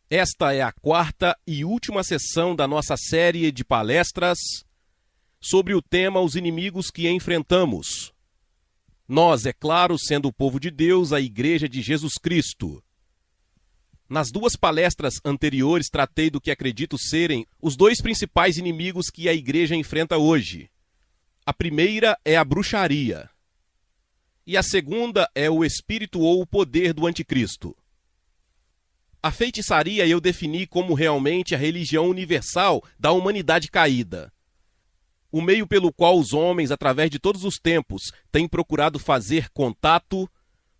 Esta é a quarta e última sessão da nossa série de palestras sobre o tema Os Inimigos que Enfrentamos. Nós, é claro, sendo o povo de Deus, a Igreja de Jesus Cristo. Nas duas palestras anteriores, tratei do que acredito serem os dois principais inimigos que a Igreja enfrenta hoje. A primeira é a bruxaria. E a segunda é o espírito ou o poder do anticristo. A feitiçaria eu defini como realmente a religião universal da humanidade caída. O meio pelo qual os homens, através de todos os tempos, têm procurado fazer contato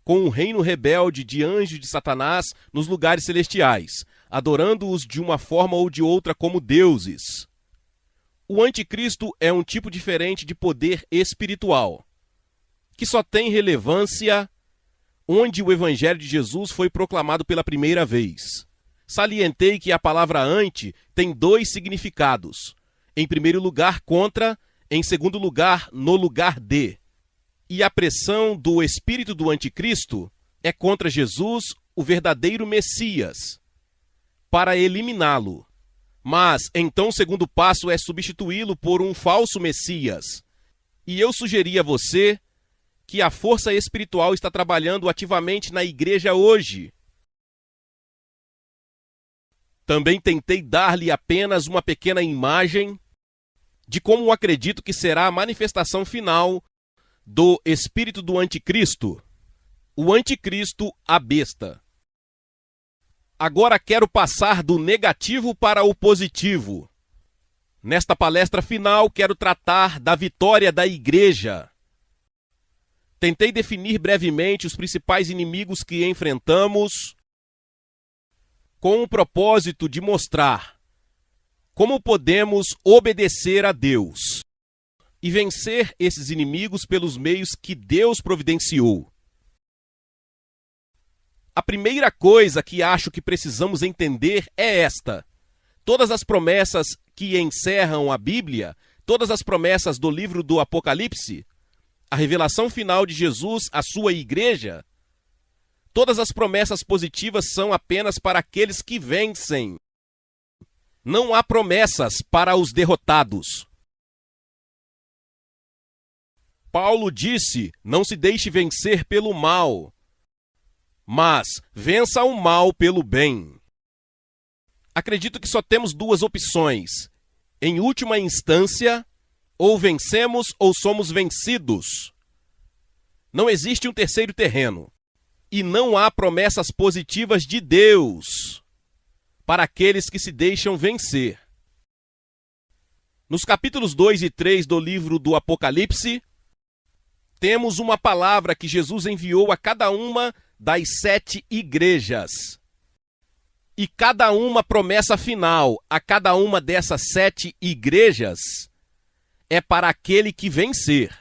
com o reino rebelde de anjos de Satanás nos lugares celestiais, adorando-os de uma forma ou de outra como deuses. O anticristo é um tipo diferente de poder espiritual, que só tem relevância onde o evangelho de Jesus foi proclamado pela primeira vez. Salientei que a palavra anti tem dois significados. Em primeiro lugar, contra, em segundo lugar, no lugar de. E a pressão do espírito do anticristo é contra Jesus, o verdadeiro Messias, para eliminá-lo. Mas, então, o segundo passo é substituí-lo por um falso Messias. E eu sugeri a você que a força espiritual está trabalhando ativamente na igreja hoje. Também tentei dar-lhe apenas uma pequena imagem de como acredito que será a manifestação final do espírito do anticristo, o anticristo, a besta. Agora quero passar do negativo para o positivo. Nesta palestra final, quero tratar da vitória da igreja. Tentei definir brevemente os principais inimigos que enfrentamos, com o propósito de mostrar como podemos obedecer a Deus e vencer esses inimigos pelos meios que Deus providenciou. A primeira coisa que acho que precisamos entender é esta: todas as promessas que encerram a Bíblia, todas as promessas do livro do Apocalipse, a revelação final de Jesus à sua igreja, todas as promessas positivas são apenas para aqueles que vencem. Não há promessas para os derrotados. Paulo disse: não se deixe vencer pelo mal, mas vença o mal pelo bem. Acredito que só temos duas opções. Em última instância, ou vencemos ou somos vencidos. Não existe um terceiro terreno. E não há promessas positivas de Deus para aqueles que se deixam vencer. Nos capítulos 2 e 3 do livro do Apocalipse, temos uma palavra que Jesus enviou a cada uma das 7 igrejas. E cada uma promessa final a cada uma dessas 7 igrejas é para aquele que vencer.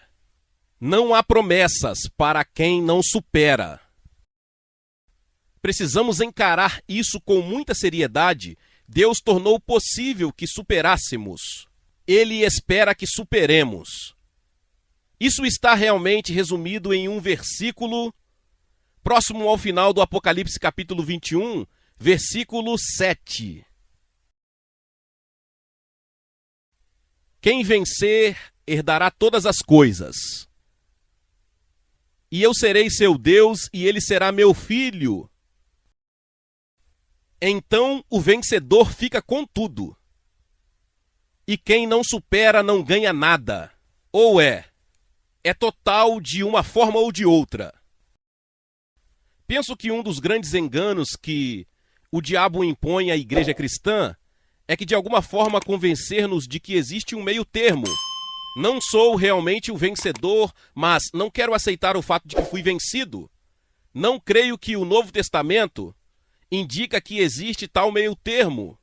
Não há promessas para quem não supera. Precisamos encarar isso com muita seriedade. Deus tornou possível que superássemos. Ele espera que superemos. Isso está realmente resumido em um versículo próximo ao final do Apocalipse capítulo 21, versículo 7. Quem vencer herdará todas as coisas. E eu serei seu Deus e ele será meu filho. Então o vencedor fica com tudo. E quem não supera não ganha nada. Ou é total de uma forma ou de outra. Penso que um dos grandes enganos que o diabo impõe à igreja cristã é que de alguma forma convencer-nos de que existe um meio termo. Não sou realmente o vencedor, mas não quero aceitar o fato de que fui vencido. Não creio que o Novo Testamento indica que existe tal meio termo.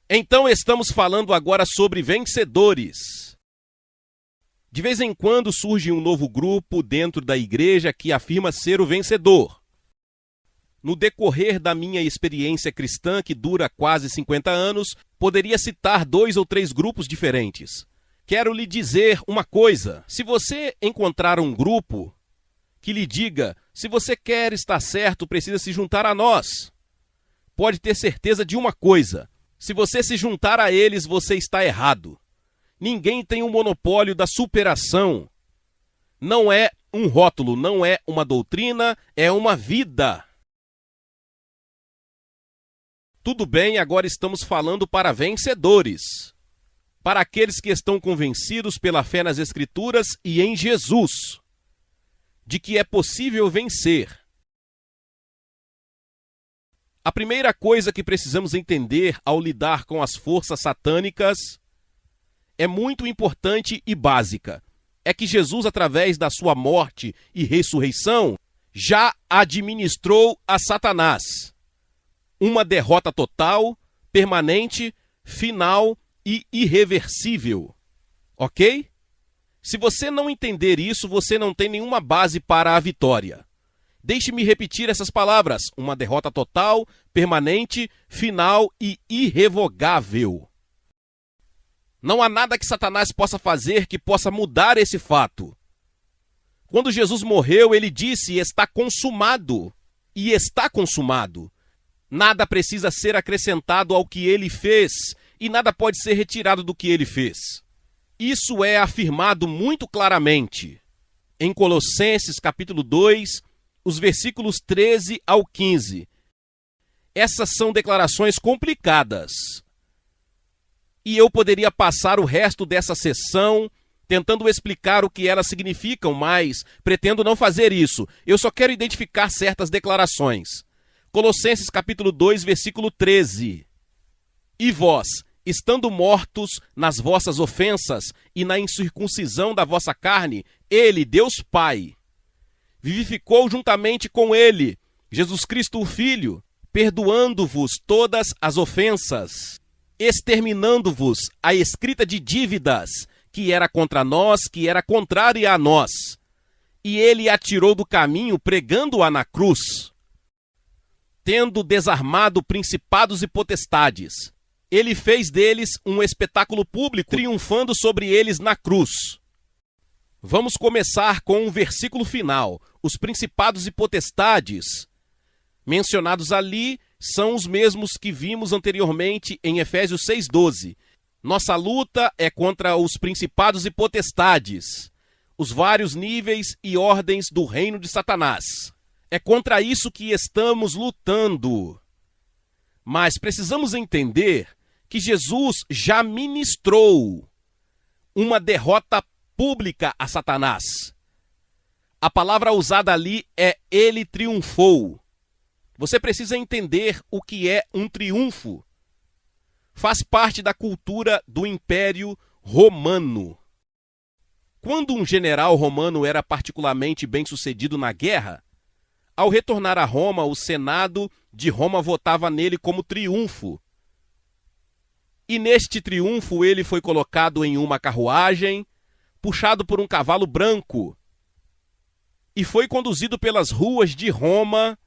Então estamos falando agora sobre vencedores. De vez em quando surge um novo grupo dentro da igreja que afirma ser o vencedor. No decorrer da minha experiência cristã, que dura quase 50 anos, poderia citar 2 ou 3 grupos diferentes. Quero lhe dizer uma coisa: se você encontrar um grupo que lhe diga, se você quer estar certo, precisa se juntar a nós, pode ter certeza de uma coisa: se você se juntar a eles, você está errado. Ninguém tem um monopólio da superação. Não é um rótulo, não é uma doutrina, é uma vida. Tudo bem, agora estamos falando para vencedores. Para aqueles que estão convencidos pela fé nas Escrituras e em Jesus, de que é possível vencer. A primeira coisa que precisamos entender ao lidar com as forças satânicas é muito importante e básica. É que Jesus, através da sua morte e ressurreição, já administrou a Satanás uma derrota total, permanente, final e irreversível. Ok? Se você não entender isso, você não tem nenhuma base para a vitória. Deixe-me repetir essas palavras: uma derrota total, permanente, final e irrevogável. Não há nada que Satanás possa fazer que possa mudar esse fato. Quando Jesus morreu, ele disse: está consumado. E está consumado. Nada precisa ser acrescentado ao que ele fez, e nada pode ser retirado do que ele fez. Isso é afirmado muito claramente em Colossenses capítulo 2, os versículos 13 ao 15. Essas são declarações complicadas. E eu poderia passar o resto dessa sessão tentando explicar o que elas significam, mas pretendo não fazer isso. Eu só quero identificar certas declarações. Colossenses capítulo 2, versículo 13. E vós, estando mortos nas vossas ofensas e na incircuncisão da vossa carne, ele, Deus Pai, vivificou juntamente com ele, Jesus Cristo o Filho, perdoando-vos todas as ofensas, exterminando-vos a escrita de dívidas, que era contra nós, que era contrária a nós. E ele a tirou do caminho, pregando-a na cruz, tendo desarmado principados e potestades. Ele fez deles um espetáculo público, triunfando sobre eles na cruz. Vamos começar com um versículo final. Os principados e potestades mencionados ali são os mesmos que vimos anteriormente em Efésios 6,12. Nossa luta é contra os principados e potestades, os vários níveis e ordens do reino de Satanás. É contra isso que estamos lutando. Mas precisamos entender que Jesus já ministrou uma derrota pública a Satanás. A palavra usada ali é ele triunfou. Você precisa entender o que é um triunfo. Faz parte da cultura do Império Romano. Quando um general romano era particularmente bem-sucedido na guerra, ao retornar a Roma, o Senado de Roma votava nele como triunfo. E neste triunfo ele foi colocado em uma carruagem, puxado por um cavalo branco, e foi conduzido pelas ruas de Roma,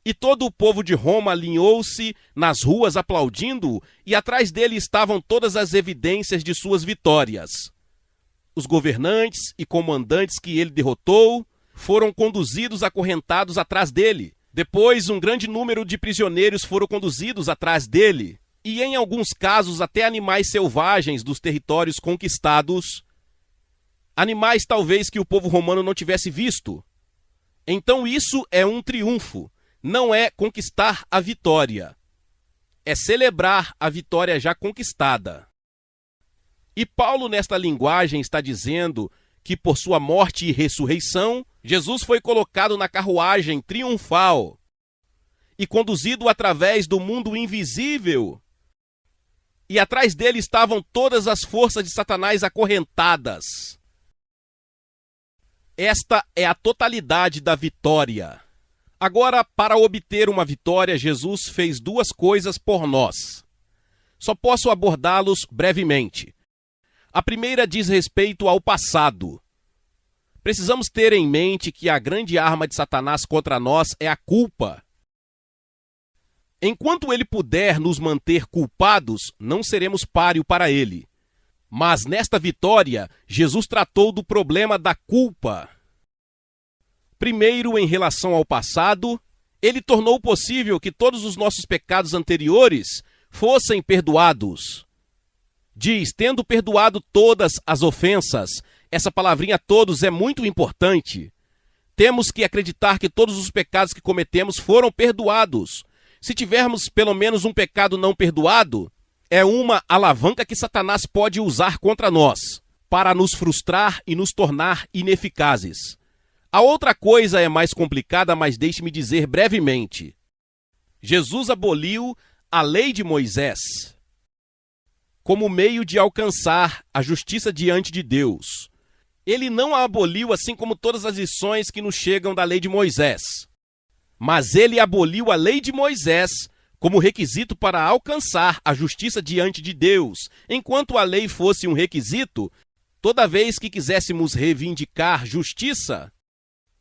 e todo o povo de Roma alinhou-se nas ruas aplaudindo, e atrás dele estavam todas as evidências de suas vitórias. Os governantes e comandantes que ele derrotou foram conduzidos acorrentados atrás dele. Depois, um grande número de prisioneiros foram conduzidos atrás dele. E em alguns casos, até animais selvagens dos territórios conquistados. Animais talvez que o povo romano não tivesse visto. Então isso é um triunfo. Não é conquistar a vitória. É celebrar a vitória já conquistada. E Paulo, nesta linguagem, está dizendo que por sua morte e ressurreição, Jesus foi colocado na carruagem triunfal e conduzido através do mundo invisível. E atrás dele estavam todas as forças de Satanás acorrentadas. Esta é a totalidade da vitória. Agora, para obter uma vitória, Jesus fez duas coisas por nós. Só posso abordá-los brevemente. A primeira diz respeito ao passado. Precisamos ter em mente que a grande arma de Satanás contra nós é a culpa. Enquanto ele puder nos manter culpados, não seremos páreo para ele. Mas nesta vitória, Jesus tratou do problema da culpa. Primeiro, em relação ao passado, Ele tornou possível que todos os nossos pecados anteriores fossem perdoados. Diz, tendo perdoado todas as ofensas. Essa palavrinha todos é muito importante. Temos que acreditar que todos os pecados que cometemos foram perdoados. Se tivermos pelo menos um pecado não perdoado, é uma alavanca que Satanás pode usar contra nós, para nos frustrar e nos tornar ineficazes. A outra coisa é mais complicada, mas deixe-me dizer brevemente. Jesus aboliu a lei de Moisés como meio de alcançar a justiça diante de Deus. Ele não a aboliu assim como todas as lições que nos chegam da lei de Moisés. Mas ele aboliu a lei de Moisés como requisito para alcançar a justiça diante de Deus. Enquanto a lei fosse um requisito, toda vez que quiséssemos reivindicar justiça,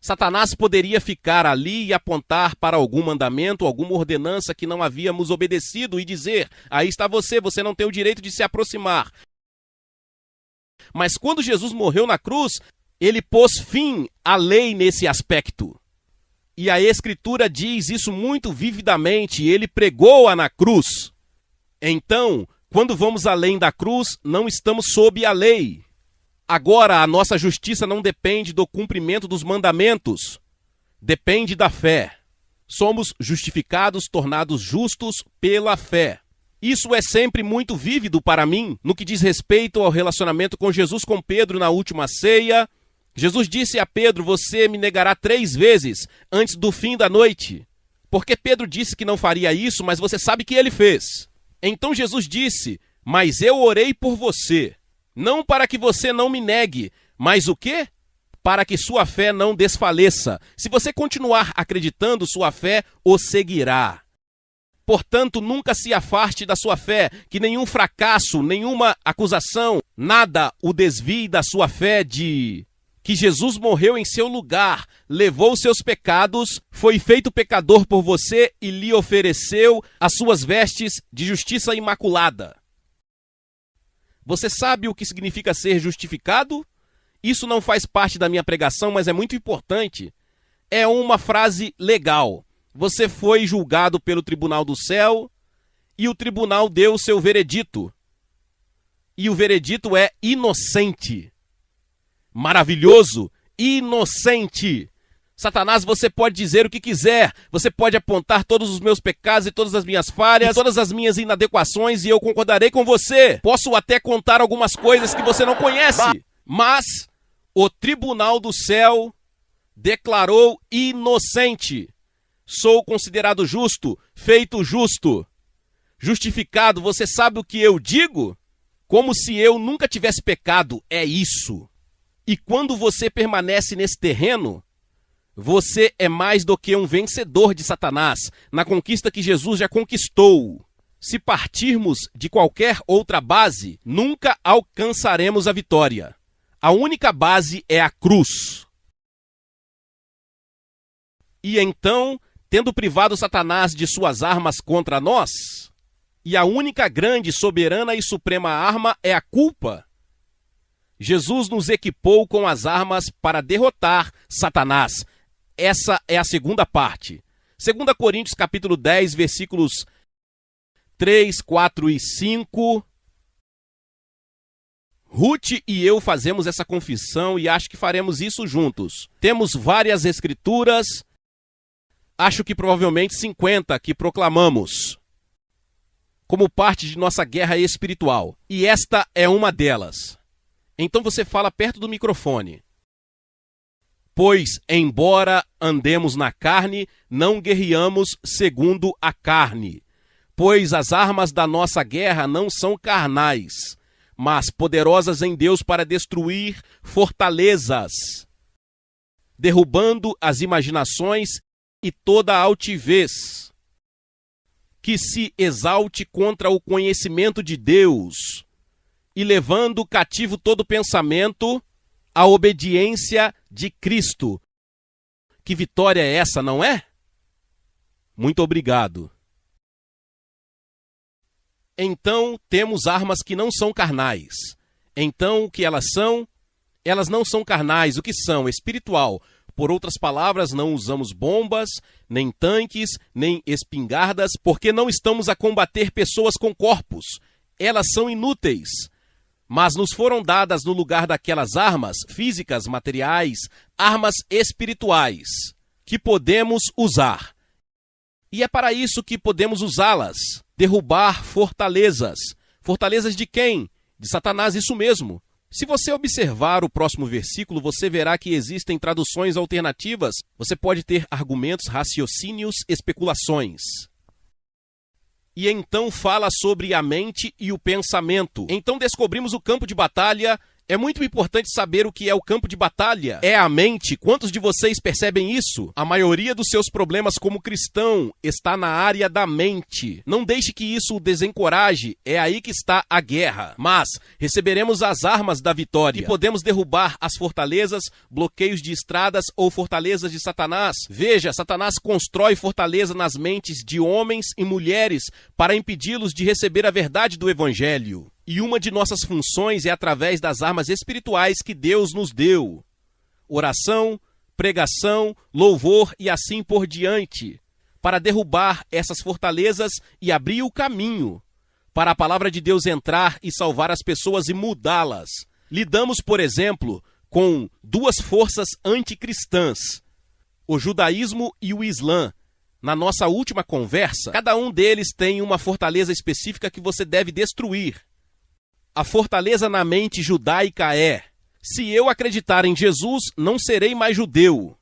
Satanás poderia ficar ali e apontar para algum mandamento, alguma ordenança que não havíamos obedecido e dizer, aí está você não tem o direito de se aproximar. Mas quando Jesus morreu na cruz, ele pôs fim à lei nesse aspecto. E a Escritura diz isso muito vividamente, ele pregou-a na cruz. Então, quando vamos além da cruz, não estamos sob a lei. Agora, a nossa justiça não depende do cumprimento dos mandamentos, depende da fé. Somos justificados, tornados justos pela fé. Isso é sempre muito vívido para mim, no que diz respeito ao relacionamento com Jesus, com Pedro na última ceia. Jesus disse a Pedro, você me negará 3 vezes antes do fim da noite. Porque Pedro disse que não faria isso, mas você sabe que ele fez. Então Jesus disse, mas eu orei por você. Não para que você não me negue, mas o quê? Para que sua fé não desfaleça. Se você continuar acreditando, sua fé o seguirá. Portanto, nunca se afaste da sua fé, que nenhum fracasso, nenhuma acusação, nada o desvie da sua fé de que Jesus morreu em seu lugar, levou seus pecados, foi feito pecador por você e lhe ofereceu as suas vestes de justiça imaculada. Você sabe o que significa ser justificado? Isso não faz parte da minha pregação, mas é muito importante. É uma frase legal. Você foi julgado pelo tribunal do céu e o tribunal deu o seu veredito. E o veredito é inocente. Maravilhoso, inocente. Satanás, você pode dizer o que quiser, você pode apontar todos os meus pecados e todas as minhas falhas, todas as minhas inadequações e eu concordarei com você. Posso até contar algumas coisas que você não conhece, mas o tribunal do céu declarou inocente. Sou considerado justo, feito justo. Justificado, você sabe o que eu digo? Como se eu nunca tivesse pecado, é isso. E quando você permanece nesse terreno, você é mais do que um vencedor de Satanás, na conquista que Jesus já conquistou. Se partirmos de qualquer outra base, nunca alcançaremos a vitória. A única base é a cruz. E então, tendo privado Satanás de suas armas contra nós, e a única grande, soberana e suprema arma é a culpa, Jesus nos equipou com as armas para derrotar Satanás. Essa é a segunda parte. 2 Coríntios capítulo 10, versículos 3, 4 e 5. Ruth e eu fazemos essa confissão e acho que faremos isso juntos. Temos várias escrituras, acho que provavelmente 50 que proclamamos como parte de nossa guerra espiritual. E esta é uma delas. Então você fala perto do microfone. Pois, embora andemos na carne, não guerreamos segundo a carne. Pois as armas da nossa guerra não são carnais, mas poderosas em Deus para destruir fortalezas, derrubando as imaginações e toda a altivez que se exalte contra o conhecimento de Deus, e levando cativo todo pensamento à obediência de Cristo. Que vitória é essa, não é? Muito obrigado. Então, temos armas que não são carnais. Então, o que elas são? Elas não são carnais. O que são? Espiritual. Por outras palavras, não usamos bombas, nem tanques, nem espingardas, porque não estamos a combater pessoas com corpos. Elas são inúteis. Mas nos foram dadas no lugar daquelas armas físicas, materiais, armas espirituais, que podemos usar. E é para isso que podemos usá-las. Derrubar fortalezas. Fortalezas de quem? De Satanás, isso mesmo. Se você observar o próximo versículo, você verá que existem traduções alternativas. Você pode ter argumentos, raciocínios, especulações. E então fala sobre a mente e o pensamento. Então descobrimos o campo de batalha. É muito importante saber o que é o campo de batalha. É a mente. Quantos de vocês percebem isso? A maioria dos seus problemas como cristão está na área da mente. Não deixe que isso o desencoraje. É aí que está a guerra. Mas receberemos as armas da vitória e podemos derrubar as fortalezas, bloqueios de estradas ou fortalezas de Satanás. Veja, Satanás constrói fortaleza nas mentes de homens e mulheres para impedi-los de receber a verdade do Evangelho. E uma de nossas funções é através das armas espirituais que Deus nos deu. Oração, pregação, louvor e assim por diante. Para derrubar essas fortalezas e abrir o caminho para a palavra de Deus entrar e salvar as pessoas e mudá-las. Lidamos, por exemplo, com duas forças anticristãs, o judaísmo e o islã. Na nossa última conversa, cada um deles tem uma fortaleza específica que você deve destruir. A fortaleza na mente judaica é: se eu acreditar em Jesus, não serei mais judeu.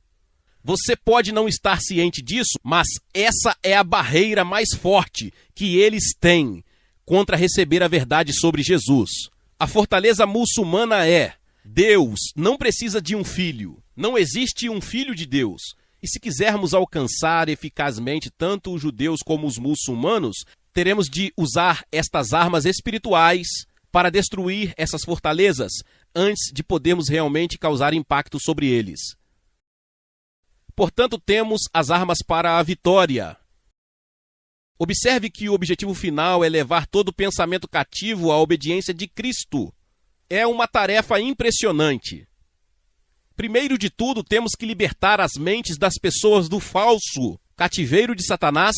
Você pode não estar ciente disso, mas essa é a barreira mais forte que eles têm contra receber a verdade sobre Jesus. A fortaleza muçulmana é: Deus não precisa de um filho. Não existe um filho de Deus. E se quisermos alcançar eficazmente tanto os judeus como os muçulmanos, teremos de usar estas armas espirituais para destruir essas fortalezas, antes de podermos realmente causar impacto sobre eles. Portanto, temos as armas para a vitória. Observe que o objetivo final é levar todo pensamento cativo à obediência de Cristo. É uma tarefa impressionante. Primeiro de tudo, temos que libertar as mentes das pessoas do falso cativeiro de Satanás.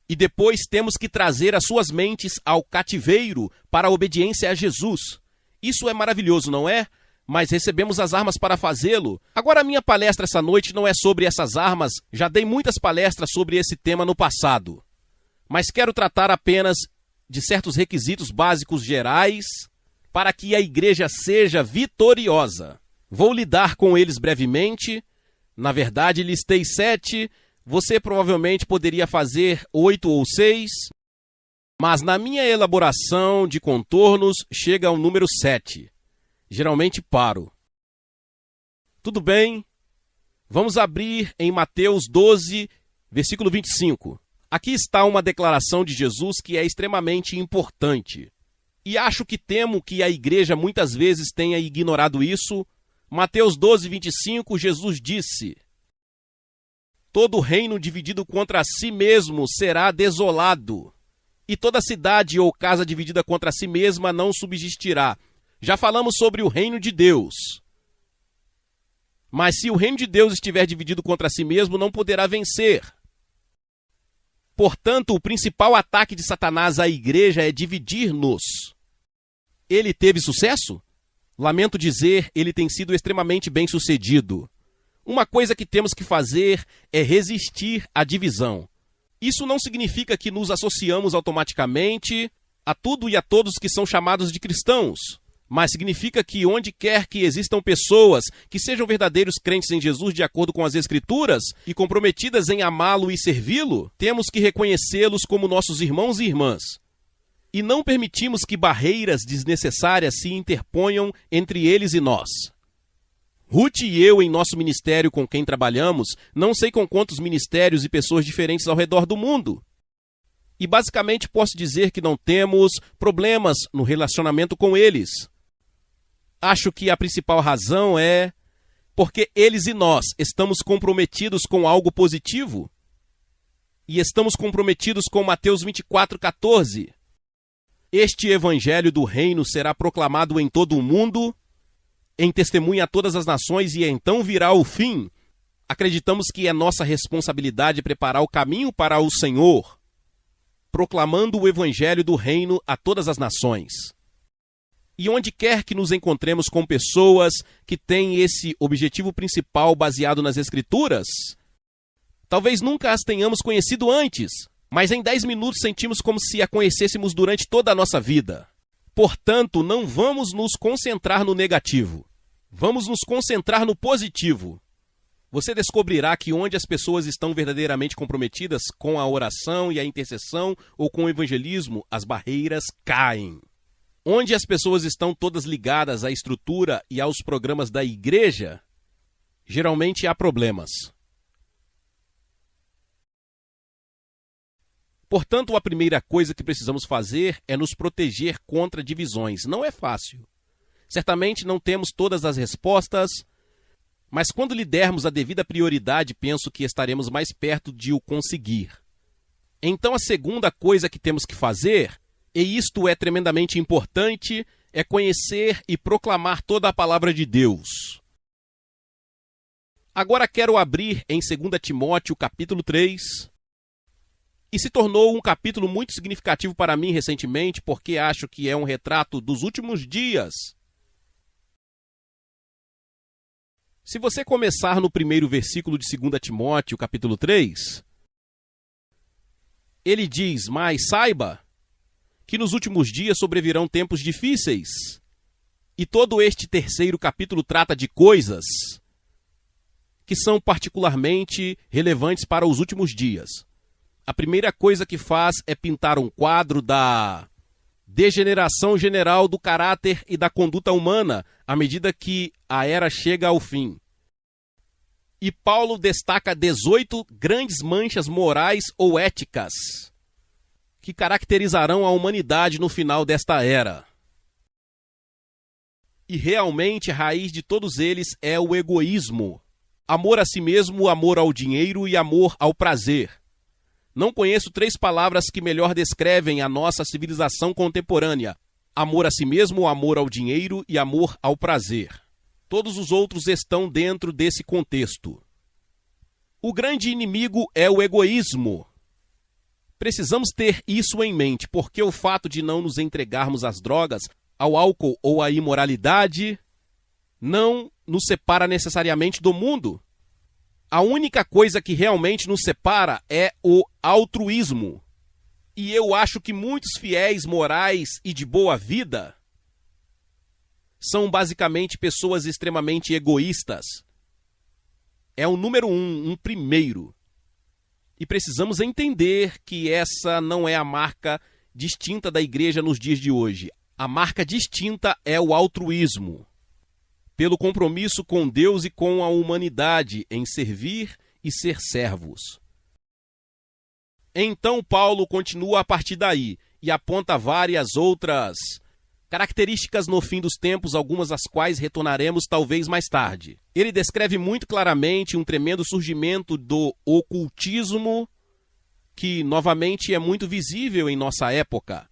E depois temos que trazer as suas mentes ao cativeiro para a obediência a Jesus. Isso é maravilhoso, não é? Mas recebemos as armas para fazê-lo. Agora a minha palestra essa noite não é sobre essas armas. Já dei muitas palestras sobre esse tema no passado. Mas quero tratar apenas de certos requisitos básicos gerais para que a igreja seja vitoriosa. Vou lidar com eles brevemente. Na verdade, listei 7. Você provavelmente poderia fazer 8 ou 6, mas na minha elaboração de contornos chega ao número 7. Geralmente paro. Tudo bem? Vamos abrir em Mateus 12, versículo 25. Aqui está uma declaração de Jesus que é extremamente importante. E acho que temo que a igreja muitas vezes tenha ignorado isso. Mateus 12, 25, Jesus disse: todo reino dividido contra si mesmo será desolado, e toda cidade ou casa dividida contra si mesma não subsistirá. Já falamos sobre o reino de Deus. Mas se o reino de Deus estiver dividido contra si mesmo, não poderá vencer. Portanto, o principal ataque de Satanás à igreja é dividir-nos. Ele teve sucesso? Lamento dizer, ele tem sido extremamente bem-sucedido. Uma coisa que temos que fazer é resistir à divisão. Isso não significa que nos associamos automaticamente a tudo e a todos que são chamados de cristãos, mas significa que onde quer que existam pessoas que sejam verdadeiros crentes em Jesus de acordo com as Escrituras e comprometidas em amá-lo e servi-lo, temos que reconhecê-los como nossos irmãos e irmãs. E não permitimos que barreiras desnecessárias se interponham entre eles e nós. Ruth e eu, em nosso ministério com quem trabalhamos, não sei com quantos ministérios e pessoas diferentes ao redor do mundo. E basicamente posso dizer que não temos problemas no relacionamento com eles. Acho que a principal razão é porque eles e nós estamos comprometidos com algo positivo. E estamos comprometidos com Mateus 24:14. Este evangelho do reino será proclamado em todo o mundo, em testemunha a todas as nações e então virá o fim. Acreditamos que é nossa responsabilidade preparar o caminho para o Senhor, proclamando o evangelho do reino a todas as nações. E onde quer que nos encontremos com pessoas que têm esse objetivo principal baseado nas Escrituras, talvez nunca as tenhamos conhecido antes, mas em 10 minutos sentimos como se a conhecêssemos durante toda a nossa vida. Portanto, não vamos nos concentrar no negativo. Vamos nos concentrar no positivo. Você descobrirá que onde as pessoas estão verdadeiramente comprometidas com a oração e a intercessão ou com o evangelismo, as barreiras caem. Onde as pessoas estão todas ligadas à estrutura e aos programas da igreja, geralmente há problemas. Portanto, a primeira coisa que precisamos fazer é nos proteger contra divisões. Não é fácil. Certamente não temos todas as respostas, mas quando lhe dermos a devida prioridade, penso que estaremos mais perto de o conseguir. Então, a segunda coisa que temos que fazer, e isto é tremendamente importante, é conhecer e proclamar toda a palavra de Deus. Agora quero abrir em 2 Timóteo, capítulo 3, e se tornou um capítulo muito significativo para mim recentemente, porque acho que é um retrato dos últimos dias. Se você começar no primeiro versículo de 2 Timóteo, capítulo 3, ele diz: mas saiba que nos últimos dias sobrevirão tempos difíceis. E todo este terceiro capítulo trata de coisas que são particularmente relevantes para os últimos dias. A primeira coisa que faz é pintar um quadro da degeneração geral do caráter e da conduta humana à medida que a era chega ao fim. E Paulo destaca 18 grandes manchas morais ou éticas que caracterizarão a humanidade no final desta era. E realmente a raiz de todos eles é o egoísmo. Amor a si mesmo, amor ao dinheiro e amor ao prazer. Não conheço 3 palavras que melhor descrevem a nossa civilização contemporânea: amor a si mesmo, amor ao dinheiro e amor ao prazer. Todos os outros estão dentro desse contexto. O grande inimigo é o egoísmo. Precisamos ter isso em mente, porque o fato de não nos entregarmos às drogas, ao álcool ou à imoralidade não nos separa necessariamente do mundo. A única coisa que realmente nos separa é o altruísmo. E eu acho que muitos fiéis morais e de boa vida são basicamente pessoas extremamente egoístas. É o número um primeiro. E precisamos entender que essa não é a marca distinta da igreja nos dias de hoje. A marca distinta é o altruísmo, pelo compromisso com Deus e com a humanidade em servir e ser servos. Então Paulo continua a partir daí e aponta várias outras características no fim dos tempos, algumas das quais retornaremos talvez mais tarde. Ele descreve muito claramente um tremendo surgimento do ocultismo, que novamente é muito visível em nossa época.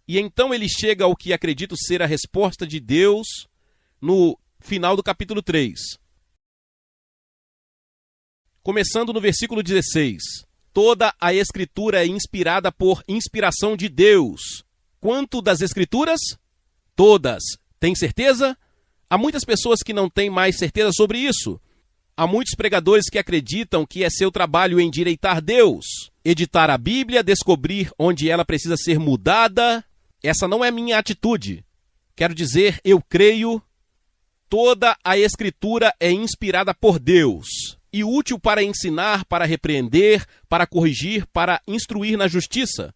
E então ele chega ao que acredito ser a resposta de Deus no final do capítulo 3. Começando no versículo 16. Toda a Escritura é inspirada por inspiração de Deus. Quanto das Escrituras? Todas. Tem certeza? Há muitas pessoas que não têm mais certeza sobre isso. Há muitos pregadores que acreditam que é seu trabalho endireitar Deus, editar a Bíblia, descobrir onde ela precisa ser mudada. Essa não é minha atitude. Quero dizer, eu creio. Toda a Escritura é inspirada por Deus e útil para ensinar, para repreender, para corrigir, para instruir na justiça,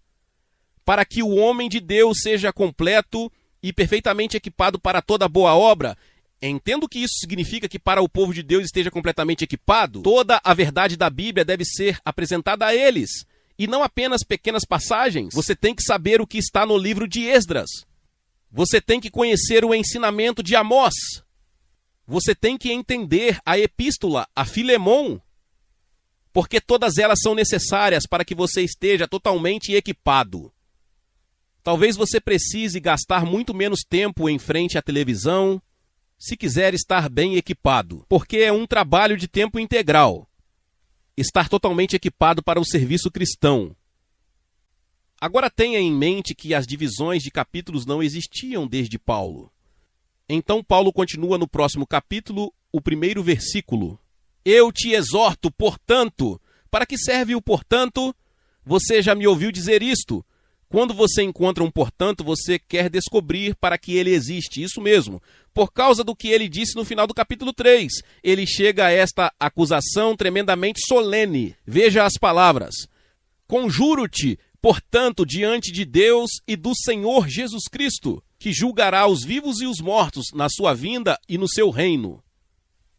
para que o homem de Deus seja completo e perfeitamente equipado para toda boa obra. Entendo que isso significa que para o povo de Deus esteja completamente equipado, toda a verdade da Bíblia deve ser apresentada a eles, e não apenas pequenas passagens. Você tem que saber o que está no livro de Esdras. Você tem que conhecer o ensinamento de Amós. Você tem que entender a epístola a Filemon, porque todas elas são necessárias para que você esteja totalmente equipado. Talvez você precise gastar muito menos tempo em frente à televisão, se quiser estar bem equipado, porque é um trabalho de tempo integral. Estar totalmente equipado para o serviço cristão. Agora tenha em mente que as divisões de capítulos não existiam desde Paulo. Então Paulo continua no próximo capítulo, o primeiro versículo. Eu te exorto, portanto. Para que serve o portanto? Você já me ouviu dizer isto. Quando você encontra um portanto, você quer descobrir para que ele existe. Isso mesmo. Por causa do que ele disse no final do capítulo 3. Ele chega a esta acusação tremendamente solene. Veja as palavras. Conjuro-te, portanto, diante de Deus e do Senhor Jesus Cristo, que julgará os vivos e os mortos na sua vinda e no seu reino.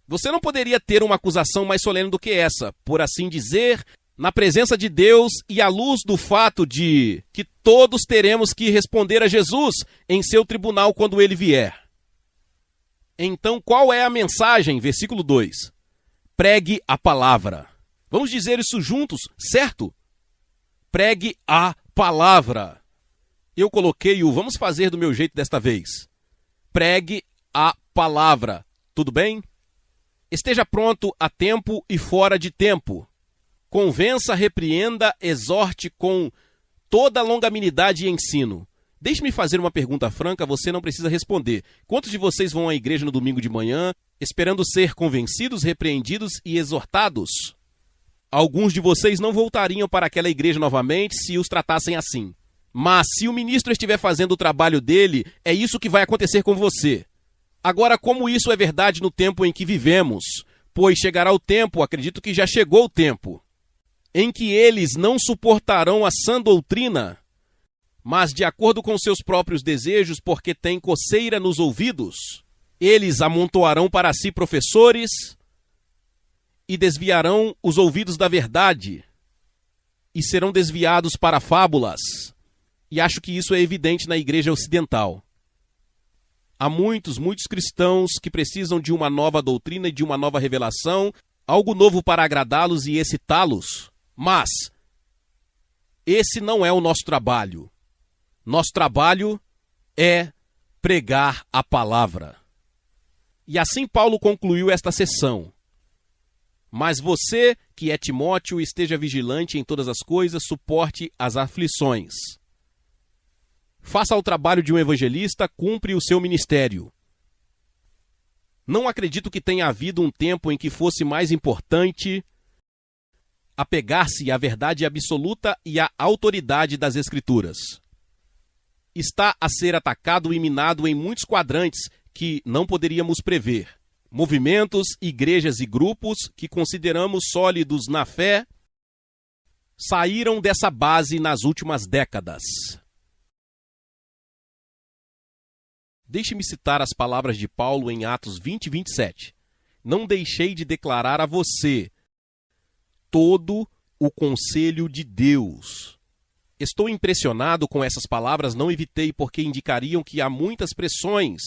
Você não poderia ter uma acusação mais solene do que essa, por assim dizer, na presença de Deus e à luz do fato de que todos teremos que responder a Jesus em seu tribunal quando ele vier. Então, qual é a mensagem? Versículo 2. Pregue a palavra. Vamos dizer isso juntos, certo? Pregue a palavra. Eu coloquei o vamos fazer do meu jeito desta vez. Pregue a palavra. Tudo bem? Esteja pronto a tempo e fora de tempo. Convença, repreenda, exorte com toda longanimidade e ensino. Deixe-me fazer uma pergunta franca, você não precisa responder. Quantos de vocês vão à igreja no domingo de manhã, esperando ser convencidos, repreendidos e exortados? Alguns de vocês não voltariam para aquela igreja novamente se os tratassem assim. Mas se o ministro estiver fazendo o trabalho dele, é isso que vai acontecer com você. Agora, como isso é verdade no tempo em que vivemos? Pois chegará o tempo, acredito que já chegou o tempo, em que eles não suportarão a sã doutrina, mas de acordo com seus próprios desejos, porque têm coceira nos ouvidos, eles amontoarão para si professores e desviarão os ouvidos da verdade e serão desviados para fábulas. E acho que isso é evidente na igreja ocidental. Há muitos cristãos que precisam de uma nova doutrina e de uma nova revelação, algo novo para agradá-los e excitá-los. Mas esse não é o nosso trabalho. Nosso trabalho é pregar a palavra. E assim Paulo concluiu esta sessão. Mas você, que é Timóteo, esteja vigilante em todas as coisas, suporte as aflições. Faça o trabalho de um evangelista, cumpre o seu ministério. Não acredito que tenha havido um tempo em que fosse mais importante apegar-se à verdade absoluta e à autoridade das Escrituras. Está a ser atacado e minado em muitos quadrantes que não poderíamos prever. Movimentos, igrejas e grupos que consideramos sólidos na fé saíram dessa base nas últimas décadas. Deixe-me citar as palavras de Paulo em Atos 20, 27. Não deixei de declarar a você todo o conselho de Deus. Estou impressionado com essas palavras, não evitei porque indicariam que há muitas pressões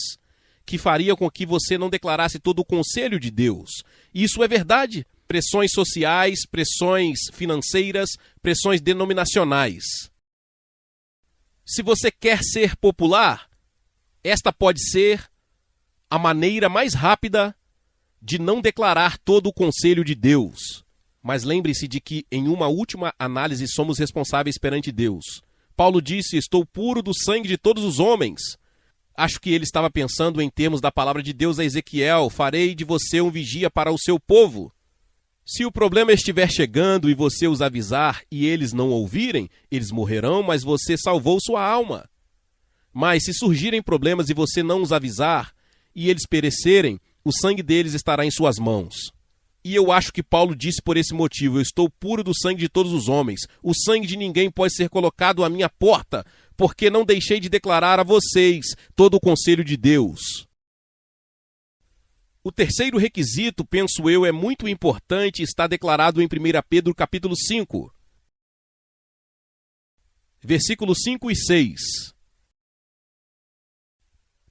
que fariam com que você não declarasse todo o conselho de Deus. Isso é verdade. Pressões sociais, pressões financeiras, pressões denominacionais. Se você quer ser popular, esta pode ser a maneira mais rápida de não declarar todo o conselho de Deus. Mas lembre-se de que, em uma última análise, somos responsáveis perante Deus. Paulo disse, estou puro do sangue de todos os homens. Acho que ele estava pensando em termos da palavra de Deus a Ezequiel, farei de você um vigia para o seu povo. Se o problema estiver chegando e você os avisar e eles não ouvirem, eles morrerão, mas você salvou sua alma. Mas se surgirem problemas e você não os avisar e eles perecerem, o sangue deles estará em suas mãos. E eu acho que Paulo disse por esse motivo, eu estou puro do sangue de todos os homens. O sangue de ninguém pode ser colocado à minha porta, porque não deixei de declarar a vocês todo o conselho de Deus. O terceiro requisito, penso eu, é muito importante e está declarado em 1 Pedro capítulo 5. Versículos 5 e 6.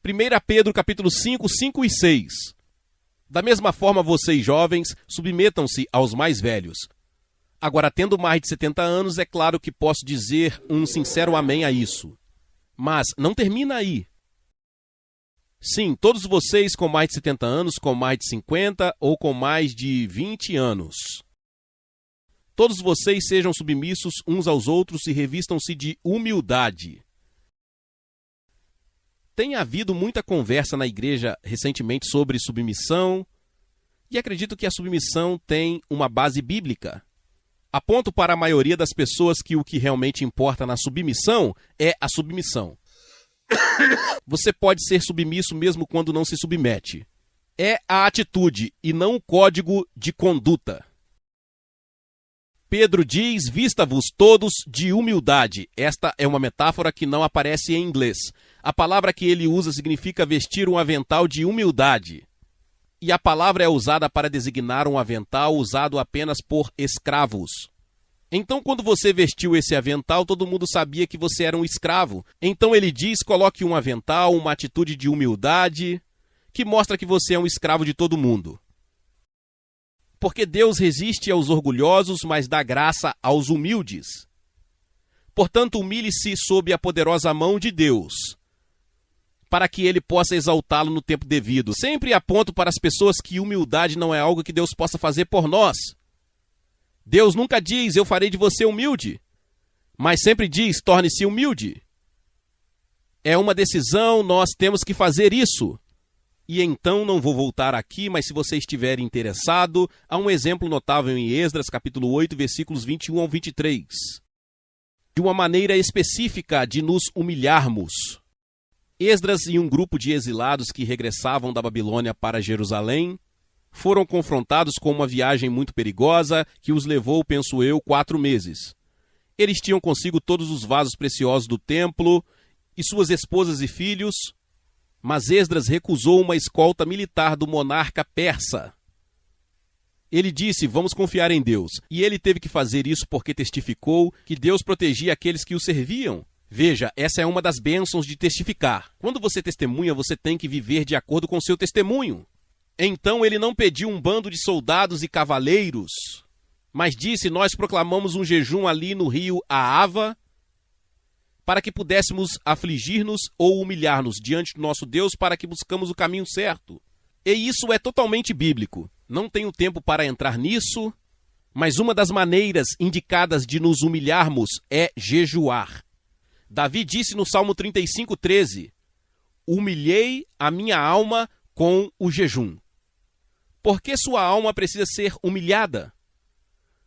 1 Pedro capítulo 5, 5 e 6. Da mesma forma, vocês jovens, submetam-se aos mais velhos. Agora, tendo mais de 70 anos, é claro que posso dizer um sincero amém a isso. Mas não termina aí. Sim, todos vocês com mais de 70 anos, com mais de 50 ou com mais de 20 anos. Todos vocês sejam submissos uns aos outros e revistam-se de humildade. Tem havido muita conversa na igreja recentemente sobre submissão, e acredito que a submissão tem uma base bíblica. Aponto para a maioria das pessoas que o que realmente importa na submissão é a submissão. Você pode ser submisso mesmo quando não se submete. É a atitude e não o código de conduta. Pedro diz: vista-vos todos de humildade. Esta é uma metáfora que não aparece em inglês. A palavra que ele usa significa vestir um avental de humildade. E a palavra é usada para designar um avental usado apenas por escravos. Então, quando você vestiu esse avental, todo mundo sabia que você era um escravo. Então ele diz: coloque um avental, uma atitude de humildade, que mostra que você é um escravo de todo mundo. Porque Deus resiste aos orgulhosos, mas dá graça aos humildes. Portanto, humilhe-se sob a poderosa mão de Deus, para que ele possa exaltá-lo no tempo devido. Sempre aponto para as pessoas que humildade não é algo que Deus possa fazer por nós. Deus nunca diz: eu farei de você humilde, mas sempre diz: torne-se humilde. É uma decisão, nós temos que fazer isso. E então não vou voltar aqui, mas se você estiver interessado, há um exemplo notável em Esdras, capítulo 8, versículos 21 ao 23. De uma maneira específica de nos humilharmos. Esdras e um grupo de exilados que regressavam da Babilônia para Jerusalém foram confrontados com uma viagem muito perigosa que os levou, penso eu, 4 meses. Eles tinham consigo todos os vasos preciosos do templo e suas esposas e filhos, mas Esdras recusou uma escolta militar do monarca persa. Ele disse: vamos confiar em Deus. E ele teve que fazer isso porque testificou que Deus protegia aqueles que o serviam. Veja, essa é uma das bênçãos de testificar. Quando você testemunha, você tem que viver de acordo com o seu testemunho. Então ele não pediu um bando de soldados e cavaleiros, mas disse: nós proclamamos um jejum ali no rio Ahava, para que pudéssemos afligir-nos ou humilhar-nos diante do nosso Deus, para que buscamos o caminho certo. E isso é totalmente bíblico. Não tenho tempo para entrar nisso, mas uma das maneiras indicadas de nos humilharmos é jejuar. Davi disse no Salmo 35:13: humilhei a minha alma com o jejum. Por que sua alma precisa ser humilhada?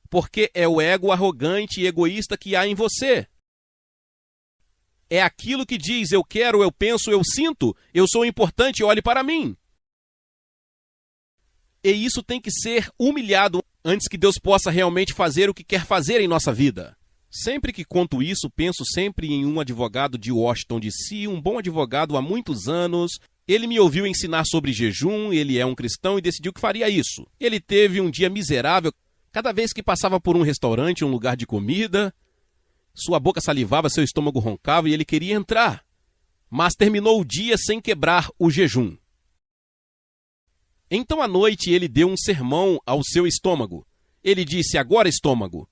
Porque é o ego arrogante e egoísta que há em você. É aquilo que diz: eu quero, eu penso, eu sinto, eu sou importante, olhe para mim. E isso tem que ser humilhado antes que Deus possa realmente fazer o que quer fazer em nossa vida. Sempre que conto isso, penso sempre em um advogado de Washington, D.C., um bom advogado há muitos anos. Ele me ouviu ensinar sobre jejum, ele é um cristão e decidiu que faria isso. Ele teve um dia miserável. Cada vez que passava por um restaurante, um lugar de comida, sua boca salivava, seu estômago roncava e ele queria entrar. Mas terminou o dia sem quebrar o jejum. Então à noite ele deu um sermão ao seu estômago. Ele disse: agora, estômago,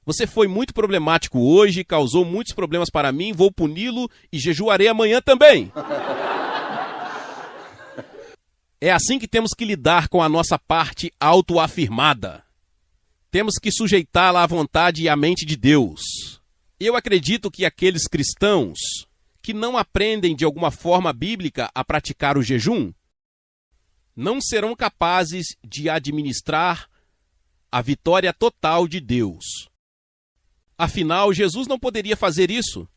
você foi muito problemático hoje, causou muitos problemas para mim, vou puni-lo e jejuarei amanhã também. É assim que temos que lidar com a nossa parte autoafirmada. Temos que sujeitá-la à vontade e à mente de Deus. Eu acredito que aqueles cristãos que não aprendem de alguma forma bíblica a praticar o jejum não serão capazes de administrar a vitória total de Deus. Afinal, Jesus não poderia fazer isso.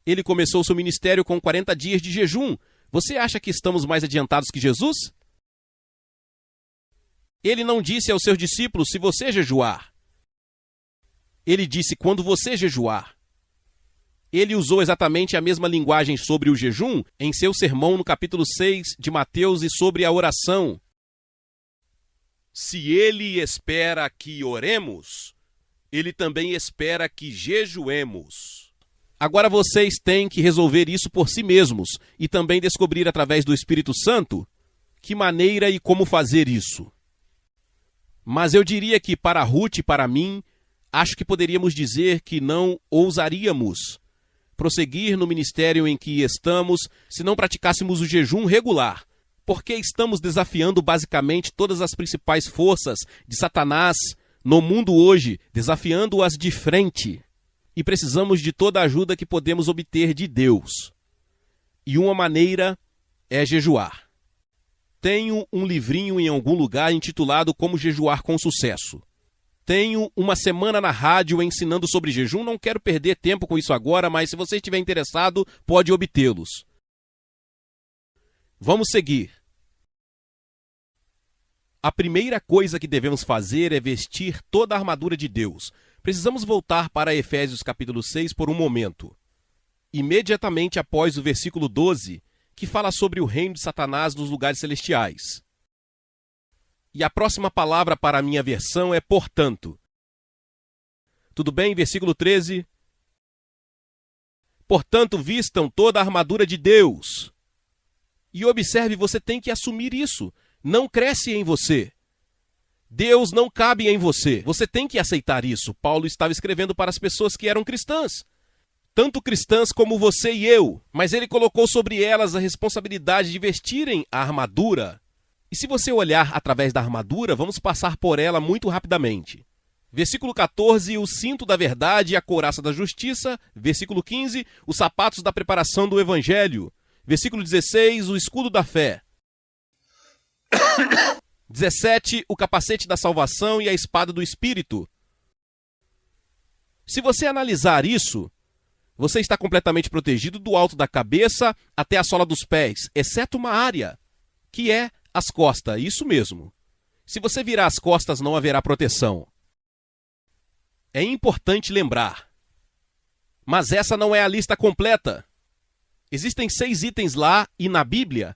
Ele começou seu ministério com 40 dias de jejum. Você acha que estamos mais adiantados que Jesus? Ele não disse aos seus discípulos: se você jejuar. Ele disse: quando você jejuar. Ele usou exatamente a mesma linguagem sobre o jejum em seu sermão no capítulo 6 de Mateus e sobre a oração. Se ele espera que oremos, ele também espera que jejuemos. Agora vocês têm que resolver isso por si mesmos e também descobrir através do Espírito Santo que maneira e como fazer isso. Mas eu diria que para Ruth e para mim, acho que poderíamos dizer que não ousaríamos prosseguir no ministério em que estamos se não praticássemos o jejum regular, porque estamos desafiando basicamente todas as principais forças de Satanás no mundo hoje, desafiando-as de frente. E precisamos de toda a ajuda que podemos obter de Deus. E uma maneira é jejuar. Tenho um livrinho em algum lugar intitulado Como Jejuar com Sucesso. Tenho uma semana na rádio ensinando sobre jejum. Não quero perder tempo com isso agora, mas se você estiver interessado, pode obtê-los. Vamos seguir. A primeira coisa que devemos fazer é vestir toda a armadura de Deus. Precisamos voltar para Efésios capítulo 6 por um momento. Imediatamente após o versículo 12, que fala sobre o reino de Satanás nos lugares celestiais. E a próxima palavra para a minha versão é portanto. Tudo bem? Versículo 13. Portanto, vistam toda a armadura de Deus. E observe, você tem que assumir isso. Não cresce em você. Deus não cabe em você. Você tem que aceitar isso. Paulo estava escrevendo para as pessoas que eram cristãs. Tanto cristãs como você e eu. Mas ele colocou sobre elas a responsabilidade de vestirem a armadura. E se você olhar através da armadura, vamos passar por ela muito rapidamente. Versículo 14, o cinto da verdade e a couraça da justiça. Versículo 15, os sapatos da preparação do evangelho. Versículo 16, o escudo da fé. 17, o capacete da salvação e a espada do Espírito. Se você analisar isso, você está completamente protegido do alto da cabeça até a sola dos pés, exceto uma área, que é as costas, isso mesmo. Se você virar as costas, não haverá proteção. É importante lembrar. Mas essa não é a lista completa. Existem 6 itens lá e na Bíblia,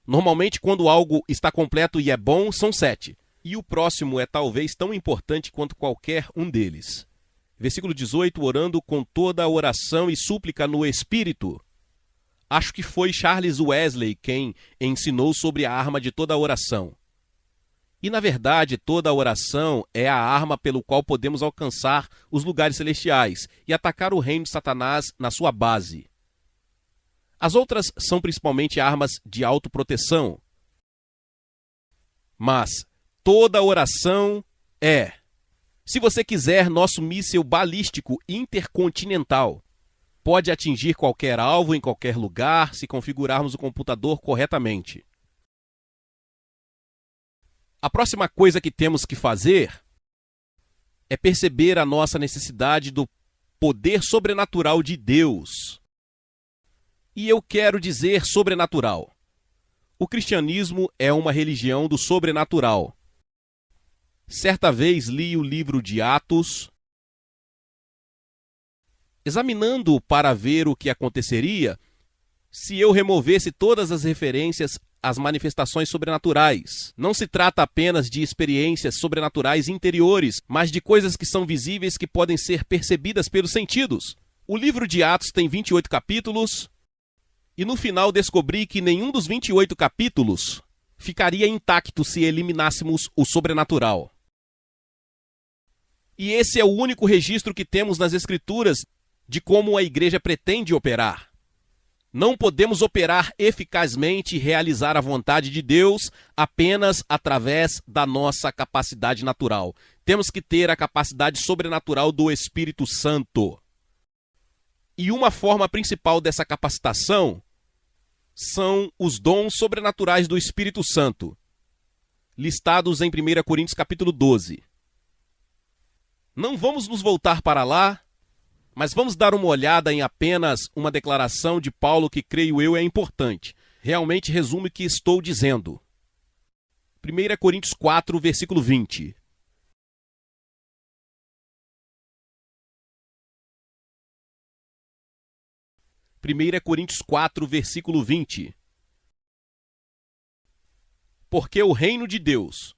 normalmente quando algo está completo e é bom, são 7. E o próximo é talvez tão importante quanto qualquer um deles. Versículo 18, orando com toda a oração e súplica no Espírito. Acho que foi Charles Wesley quem ensinou sobre a arma de toda a oração. E, na verdade, toda a oração é a arma pelo qual podemos alcançar os lugares celestiais e atacar o reino de Satanás na sua base. As outras são principalmente armas de autoproteção. Mas toda oração é, se você quiser, nosso míssil balístico intercontinental. Pode atingir qualquer alvo em qualquer lugar se configurarmos o computador corretamente. A próxima coisa que temos que fazer é perceber a nossa necessidade do poder sobrenatural de Deus. E eu quero dizer sobrenatural. O cristianismo é uma religião do sobrenatural. Certa vez li o livro de Atos, examinando para ver o que aconteceria se eu removesse todas as referências às manifestações sobrenaturais. Não se trata apenas de experiências sobrenaturais interiores, mas de coisas que são visíveis que podem ser percebidas pelos sentidos. O livro de Atos tem 28 capítulos, e no final descobri que nenhum dos 28 capítulos ficaria intacto se eliminássemos o sobrenatural. E esse é o único registro que temos nas Escrituras de como a igreja pretende operar. Não podemos operar eficazmente e realizar a vontade de Deus apenas através da nossa capacidade natural. Temos que ter a capacidade sobrenatural do Espírito Santo. E uma forma principal dessa capacitação são os dons sobrenaturais do Espírito Santo, listados em 1 Coríntios capítulo 12. Não vamos nos voltar para lá, mas vamos dar uma olhada em apenas uma declaração de Paulo que, creio eu, é importante. Realmente resume o que estou dizendo. 1 Coríntios 4, versículo 20. Coríntios 4, versículo 20. Porque o reino de Deus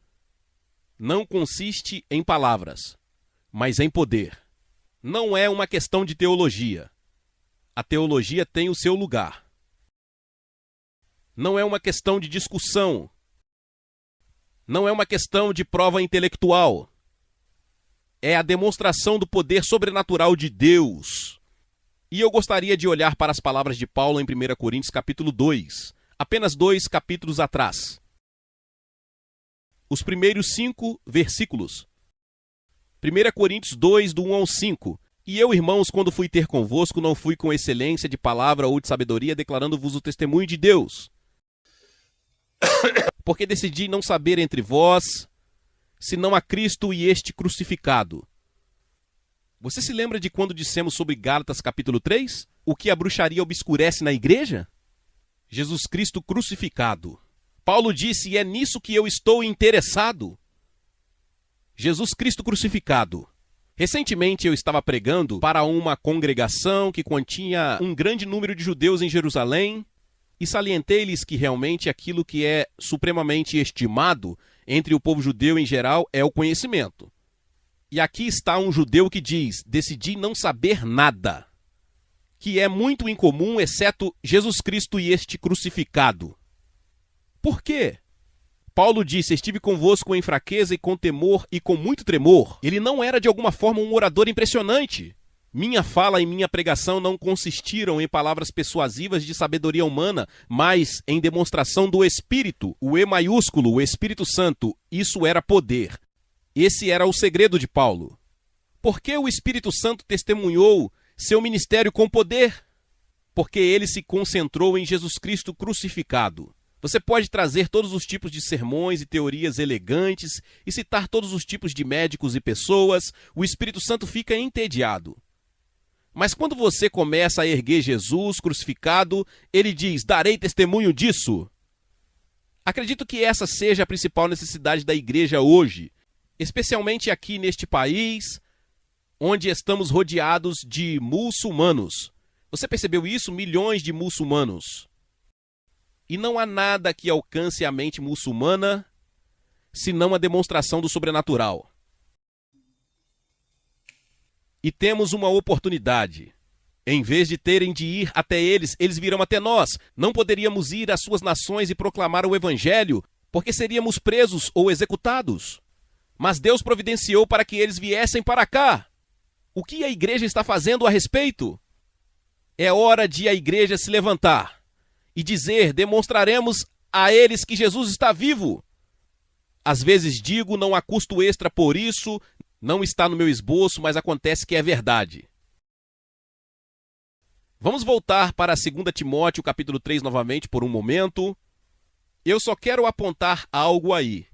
não consiste em palavras, mas em poder. Não é uma questão de teologia. A teologia tem o seu lugar. Não é uma questão de discussão. Não é uma questão de prova intelectual. É a demonstração do poder sobrenatural de Deus. E eu gostaria de olhar para as palavras de Paulo em 1 Coríntios capítulo 2, apenas 2 capítulos atrás. Os primeiros 5 versículos. 1 Coríntios 2, do 1 ao 5. E eu, irmãos, quando fui ter convosco, não fui com excelência de palavra ou de sabedoria, declarando-vos o testemunho de Deus. Porque decidi não saber entre vós, senão a Cristo e este crucificado. Você se lembra de quando dissemos sobre Gálatas capítulo 3? O que a bruxaria obscurece na igreja? Jesus Cristo crucificado. Paulo disse, e é nisso que eu estou interessado. Jesus Cristo crucificado. Recentemente eu estava pregando para uma congregação que continha um grande número de judeus em Jerusalém e salientei-lhes que realmente aquilo que é supremamente estimado entre o povo judeu em geral é o conhecimento. E aqui está um judeu que diz, decidi não saber nada, que é muito incomum, exceto Jesus Cristo e este crucificado. Por quê? Paulo disse, estive convosco em fraqueza e com temor e com muito tremor. Ele não era de alguma forma um orador impressionante. Minha fala e minha pregação não consistiram em palavras persuasivas de sabedoria humana, mas em demonstração do Espírito, o E maiúsculo, o Espírito Santo. Isso era poder. Esse era o segredo de Paulo. Por que o Espírito Santo testemunhou seu ministério com poder? Porque ele se concentrou em Jesus Cristo crucificado. Você pode trazer todos os tipos de sermões e teorias elegantes e citar todos os tipos de médicos e pessoas, o Espírito Santo fica entediado. Mas quando você começa a erguer Jesus crucificado, ele diz, darei testemunho disso. Acredito que essa seja a principal necessidade da igreja hoje, especialmente aqui neste país, onde estamos rodeados de muçulmanos. Você percebeu isso? Milhões de muçulmanos. E não há nada que alcance a mente muçulmana, senão a demonstração do sobrenatural. E temos uma oportunidade. Em vez de terem de ir até eles, eles virão até nós. Não poderíamos ir às suas nações e proclamar o evangelho, porque seríamos presos ou executados. Mas Deus providenciou para que eles viessem para cá. O que a igreja está fazendo a respeito? É hora de a igreja se levantar e dizer, demonstraremos a eles que Jesus está vivo. Às vezes digo, não há custo extra por isso, não está no meu esboço, mas acontece que é verdade. Vamos voltar para 2 Timóteo, capítulo 3, novamente, por um momento. Eu só quero apontar algo aí.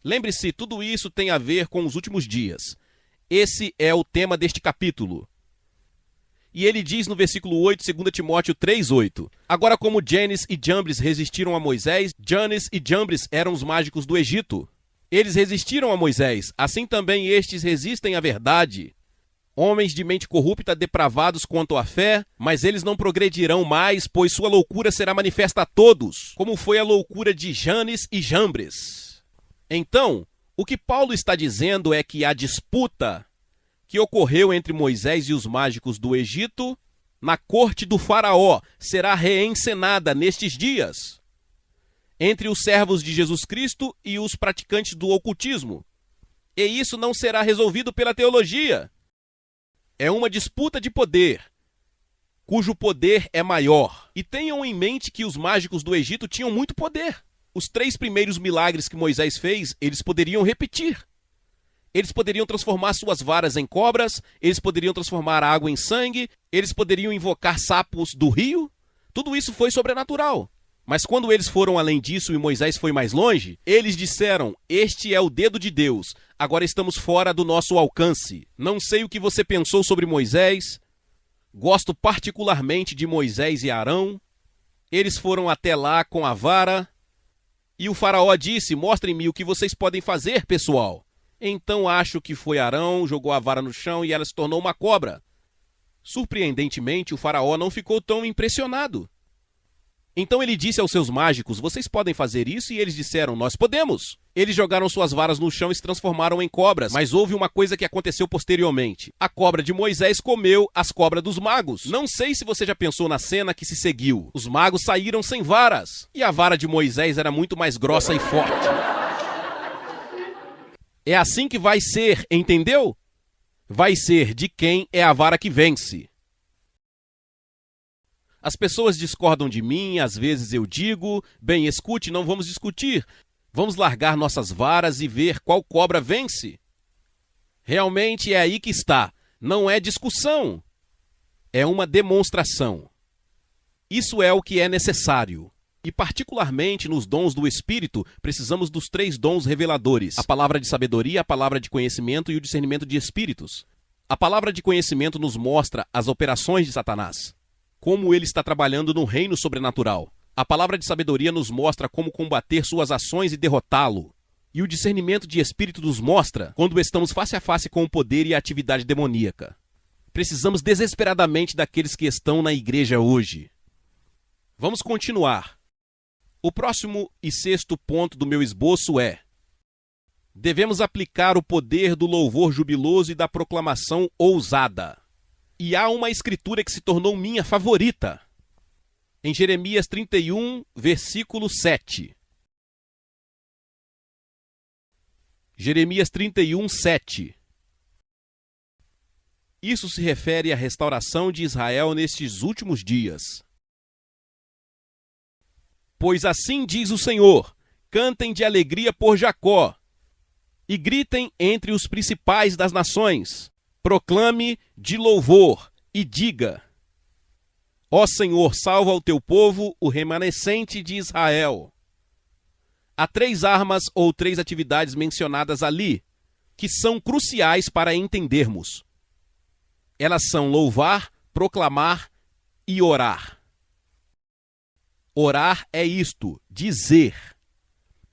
Lembre-se, tudo isso tem a ver com os últimos dias. Esse é o tema deste capítulo. E ele diz no versículo 8, 2 Timóteo 3:8. Agora, como Janes e Jambres resistiram a Moisés, Janes e Jambres eram os mágicos do Egito. Eles resistiram a Moisés, assim também estes resistem à verdade. Homens de mente corrupta, depravados quanto à fé, mas eles não progredirão mais, pois sua loucura será manifesta a todos, como foi a loucura de Janes e Jambres. Então, o que Paulo está dizendo é que a disputa que ocorreu entre Moisés e os mágicos do Egito, na corte do faraó, será reencenada nestes dias, entre os servos de Jesus Cristo e os praticantes do ocultismo. E isso não será resolvido pela teologia. É uma disputa de poder, cujo poder é maior. E tenham em mente que os mágicos do Egito tinham muito poder. Os 3 primeiros milagres que Moisés fez, eles poderiam repetir. Eles poderiam transformar suas varas em cobras, eles poderiam transformar a água em sangue, eles poderiam invocar sapos do rio. Tudo isso foi sobrenatural. Mas quando eles foram além disso e Moisés foi mais longe, eles disseram, este é o dedo de Deus, agora estamos fora do nosso alcance. Não sei o que você pensou sobre Moisés, gosto particularmente de Moisés e Arão. Eles foram até lá com a vara, e o faraó disse, mostrem-me o que vocês podem fazer, pessoal. Então acho que foi Arão, jogou a vara no chão e ela se tornou uma cobra. Surpreendentemente, o faraó não ficou tão impressionado. Então ele disse aos seus mágicos, vocês podem fazer isso? E eles disseram, nós podemos. Eles jogaram suas varas no chão e se transformaram em cobras, mas houve uma coisa que aconteceu posteriormente. A cobra de Moisés comeu as cobras dos magos. Não sei se você já pensou na cena que se seguiu. Os magos saíram sem varas, e a vara de Moisés era muito mais grossa e forte. É assim que vai ser, entendeu? vai ser de quem é a vara que vence. As pessoas discordam de mim, às vezes eu digo, bem, escute, não vamos discutir. Vamos largar nossas varas e ver qual cobra vence. Realmente é aí que está. Não é discussão. É uma demonstração. Isso é o que é necessário. E particularmente nos dons do Espírito, precisamos dos 3 dons reveladores: a palavra de sabedoria, a palavra de conhecimento e o discernimento de espíritos. A palavra de conhecimento nos mostra as operações de Satanás, como ele está trabalhando no reino sobrenatural. A palavra de sabedoria nos mostra como combater suas ações e derrotá-lo. E o discernimento de espírito nos mostra quando estamos face a face com o poder e a atividade demoníaca. Precisamos desesperadamente daqueles que estão na igreja hoje. Vamos continuar. O próximo e 6º ponto do meu esboço é: devemos aplicar o poder do louvor jubiloso e da proclamação ousada. E há uma escritura que se tornou minha favorita. Em Jeremias 31, versículo 7. Jeremias 31, 7. Isso se refere à restauração de Israel nestes últimos dias. Pois assim diz o Senhor: cantem de alegria por Jacó, e gritem entre os principais das nações. Proclame de louvor e diga: ó Senhor, salva o teu povo, o remanescente de Israel. Há 3 armas ou 3 atividades mencionadas ali, que são cruciais para entendermos. Elas são louvar, proclamar e orar. Orar é isto, dizer: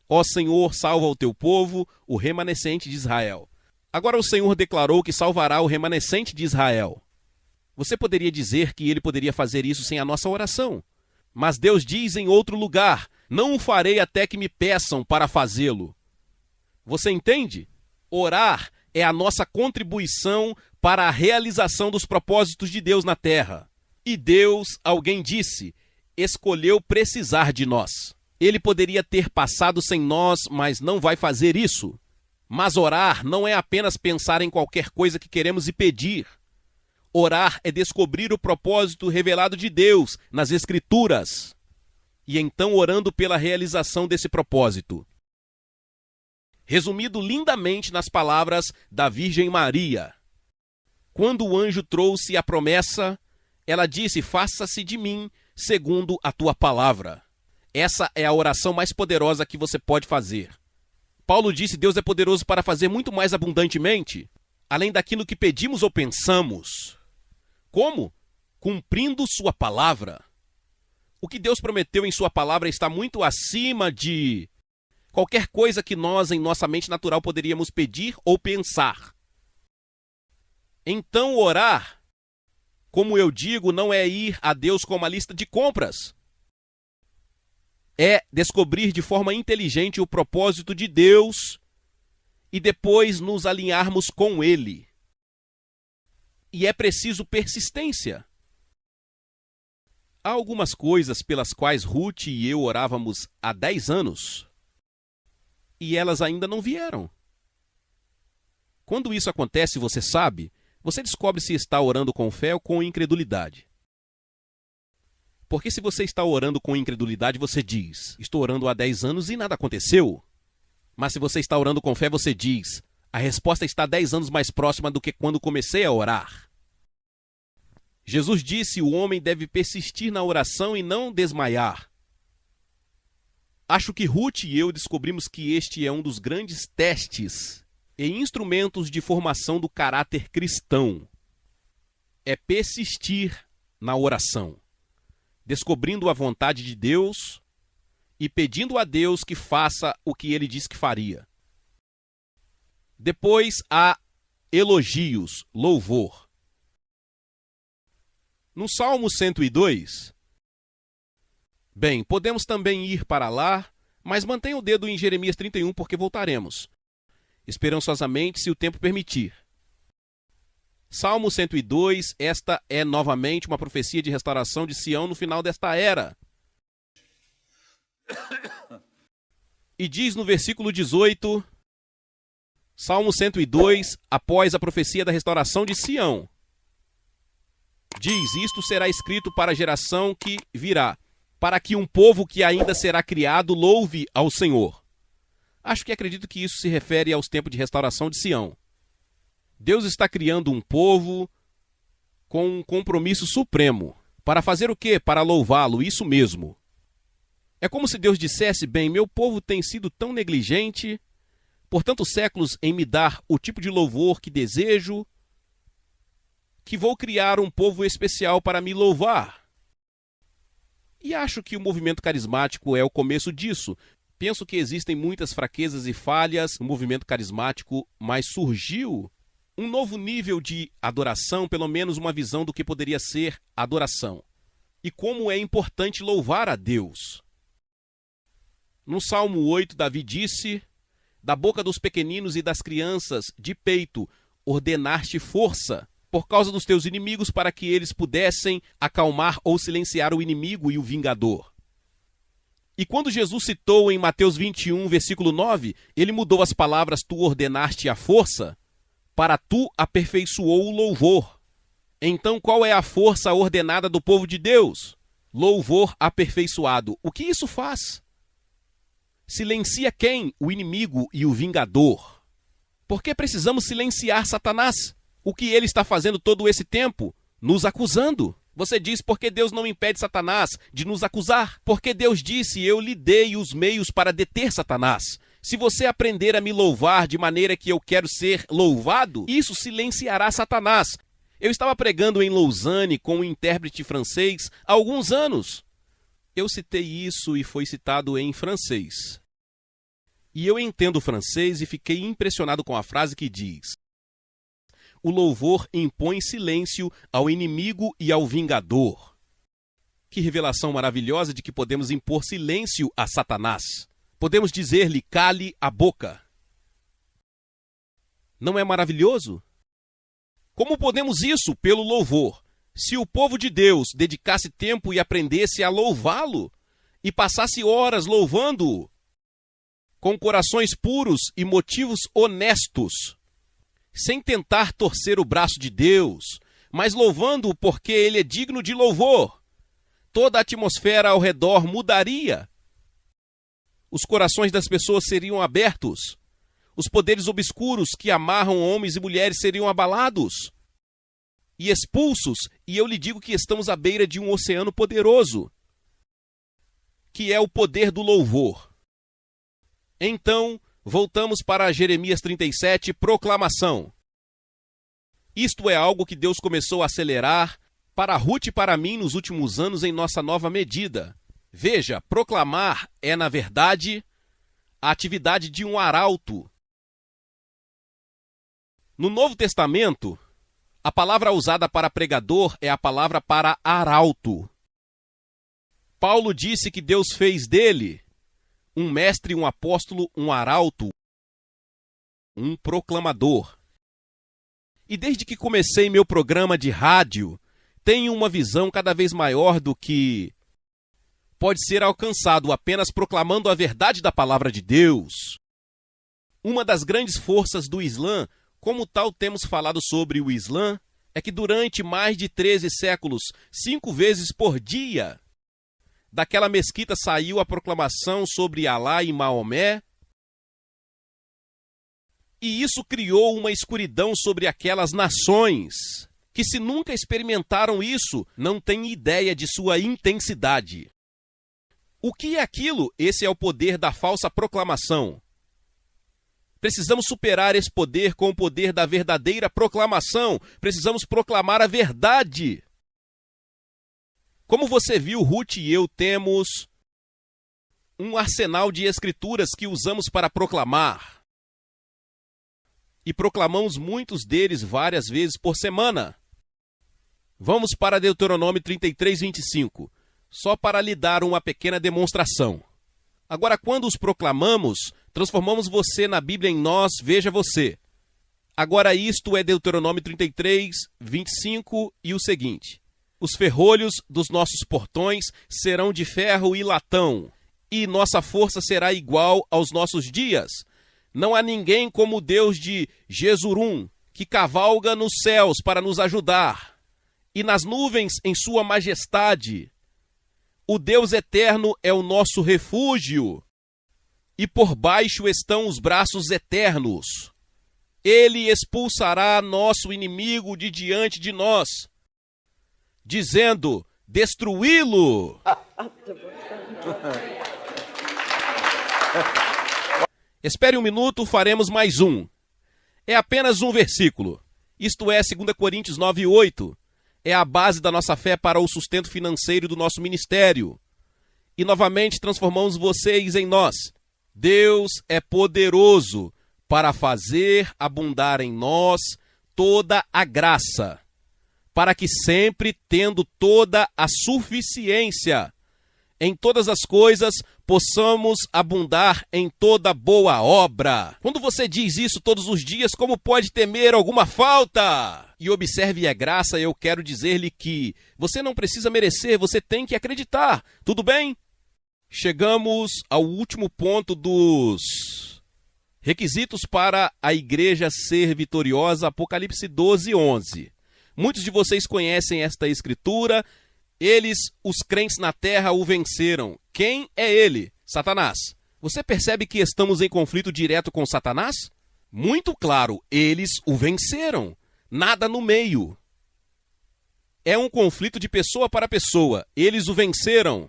ó Senhor, salva o teu povo, o remanescente de Israel. Agora o Senhor declarou que salvará o remanescente de Israel. Você poderia dizer que ele poderia fazer isso sem a nossa oração. Mas Deus diz em outro lugar: não o farei até que me peçam para fazê-lo. Você entende? Orar é a nossa contribuição para a realização dos propósitos de Deus na terra. E Deus, alguém disse, escolheu precisar de nós. Ele poderia ter passado sem nós, mas não vai fazer isso. Mas orar não é apenas pensar em qualquer coisa que queremos e pedir. Orar é descobrir o propósito revelado de Deus nas Escrituras. E então orando pela realização desse propósito. Resumido lindamente nas palavras da Virgem Maria. Quando o anjo trouxe a promessa, ela disse: faça-se de mim segundo a tua palavra. Essa é a oração mais poderosa que você pode fazer. Paulo disse: Deus é poderoso para fazer muito mais abundantemente, além daquilo que pedimos ou pensamos. Como? Cumprindo sua palavra. O que Deus prometeu em sua palavra está muito acima de qualquer coisa que nós, em nossa mente natural, poderíamos pedir ou pensar. Então, orar, como eu digo, não é ir a Deus com uma lista de compras. É descobrir de forma inteligente o propósito de Deus e depois nos alinharmos com Ele. E é preciso persistência. Há algumas coisas pelas quais Ruth e eu orávamos há 10 anos e elas ainda não vieram. Quando isso acontece, você sabe, você descobre se está orando com fé ou com incredulidade. Porque se você está orando com incredulidade, você diz: estou orando há 10 anos e nada aconteceu. Mas se você está orando com fé, você diz: a resposta está 10 anos mais próxima do que quando comecei a orar. Jesus disse: o homem deve persistir na oração e não desmaiar. Acho que Ruth e eu descobrimos que este é um dos grandes testes e instrumentos de formação do caráter cristão. É persistir na oração, descobrindo a vontade de Deus e pedindo a Deus que faça o que ele disse que faria. Depois há elogios, louvor. No Salmo 102, bem, podemos também ir para lá, mas mantenha o dedo em Jeremias 31 porque voltaremos, esperançosamente, se o tempo permitir. Salmo 102, esta é novamente uma profecia de restauração de Sião no final desta era. E diz no versículo 18: Salmo 102, após a profecia da restauração de Sião. Diz: isto será escrito para a geração que virá, para que um povo que ainda será criado louve ao Senhor. Acredito que isso se refere aos tempos de restauração de Sião. Deus está criando um povo com um compromisso supremo. Para fazer o quê? Para louvá-lo, isso mesmo. É como se Deus dissesse: bem, meu povo tem sido tão negligente por tantos séculos em me dar o tipo de louvor que desejo, que vou criar um povo especial para me louvar. E acho que o movimento carismático é o começo disso. Penso que existem muitas fraquezas e falhas no movimento carismático, mas surgiu um novo nível de adoração, pelo menos uma visão do que poderia ser adoração. E como é importante louvar a Deus. No Salmo 8, Davi disse: da boca dos pequeninos e das crianças de peito ordenaste força, por causa dos teus inimigos, para que eles pudessem acalmar ou silenciar o inimigo e o vingador. E quando Jesus citou em Mateus 21, versículo 9, ele mudou as palavras tu ordenaste a força para tu aperfeiçoou o louvor. Então qual é a força ordenada do povo de Deus? Louvor aperfeiçoado. O que isso faz? Silencia quem? O inimigo e o vingador. Por que precisamos silenciar Satanás? O que ele está fazendo todo esse tempo? Nos acusando. Você diz: por que Deus não impede Satanás de nos acusar? Porque Deus disse: eu lhe dei os meios para deter Satanás. Se você aprender a me louvar de maneira que eu quero ser louvado, isso silenciará Satanás. Eu estava pregando em Lausanne com um intérprete francês há alguns anos. Eu citei isso e foi citado em francês. E eu entendo francês e fiquei impressionado com a frase que diz: o louvor impõe silêncio ao inimigo e ao vingador. Que revelação maravilhosa de que podemos impor silêncio a Satanás. Podemos dizer-lhe: cale a boca. Não é maravilhoso? Como podemos isso? Pelo louvor. Se o povo de Deus dedicasse tempo e aprendesse a louvá-lo, e passasse horas louvando-o, com corações puros e motivos honestos, sem tentar torcer o braço de Deus, mas louvando-o porque ele é digno de louvor, toda a atmosfera ao redor mudaria. Os corações das pessoas seriam abertos. Os poderes obscuros que amarram homens e mulheres seriam abalados e expulsos, e eu lhe digo que estamos à beira de um oceano poderoso, que é o poder do louvor. Então, voltamos para Jeremias 37, proclamação. Isto é algo que Deus começou a acelerar para Ruth e para mim nos últimos anos em nossa nova medida. Veja, proclamar é, na verdade, a atividade de um arauto. No Novo Testamento, a palavra usada para pregador é a palavra para arauto. Paulo disse que Deus fez dele um mestre, um apóstolo, um arauto, um proclamador. E desde que comecei meu programa de rádio, tenho uma visão cada vez maior do que pode ser alcançado apenas proclamando a verdade da palavra de Deus. Uma das grandes forças do Islã, como tal temos falado sobre o Islã, é que durante mais de 13 séculos, 5 vezes por dia, daquela mesquita saiu a proclamação sobre Alá e Maomé, e isso criou uma escuridão sobre aquelas nações, que se nunca experimentaram isso, não têm ideia de sua intensidade. O que é aquilo? Esse é o poder da falsa proclamação. Precisamos superar esse poder com o poder da verdadeira proclamação. Precisamos proclamar a verdade. Como você viu, Ruth e eu temos um arsenal de escrituras que usamos para proclamar. E proclamamos muitos deles várias vezes por semana. Vamos para Deuteronômio 33, 25. Só para lhe dar uma pequena demonstração. Agora, quando os proclamamos, transformamos você na Bíblia em nós, veja você. Agora isto é Deuteronômio 33, 25 e o seguinte. Os ferrolhos dos nossos portões serão de ferro e latão, e nossa força será igual aos nossos dias. Não há ninguém como o Deus de Jesurum, que cavalga nos céus para nos ajudar, e nas nuvens em sua majestade. O Deus eterno é o nosso refúgio, e por baixo estão os braços eternos. Ele expulsará nosso inimigo de diante de nós, dizendo: destruí-lo. Espere um minuto, faremos mais um. É apenas um versículo. Isto é, 2 Coríntios 9:8. É a base da nossa fé para o sustento financeiro do nosso ministério. E novamente transformamos vocês em nós. Deus é poderoso para fazer abundar em nós toda a graça, para que sempre, tendo toda a suficiência em todas as coisas, possamos abundar em toda boa obra. Quando você diz isso todos os dias, como pode temer alguma falta? E observe a graça, eu quero dizer-lhe que você não precisa merecer, você tem que acreditar. Tudo bem? Chegamos ao último ponto dos requisitos para a igreja ser vitoriosa, Apocalipse 12:11. Muitos de vocês conhecem esta escritura. Eles, os crentes na terra, o venceram. Quem é ele? Satanás. Você percebe que estamos em conflito direto com Satanás? Muito claro, eles o venceram. Nada no meio. É um conflito de pessoa para pessoa. Eles o venceram.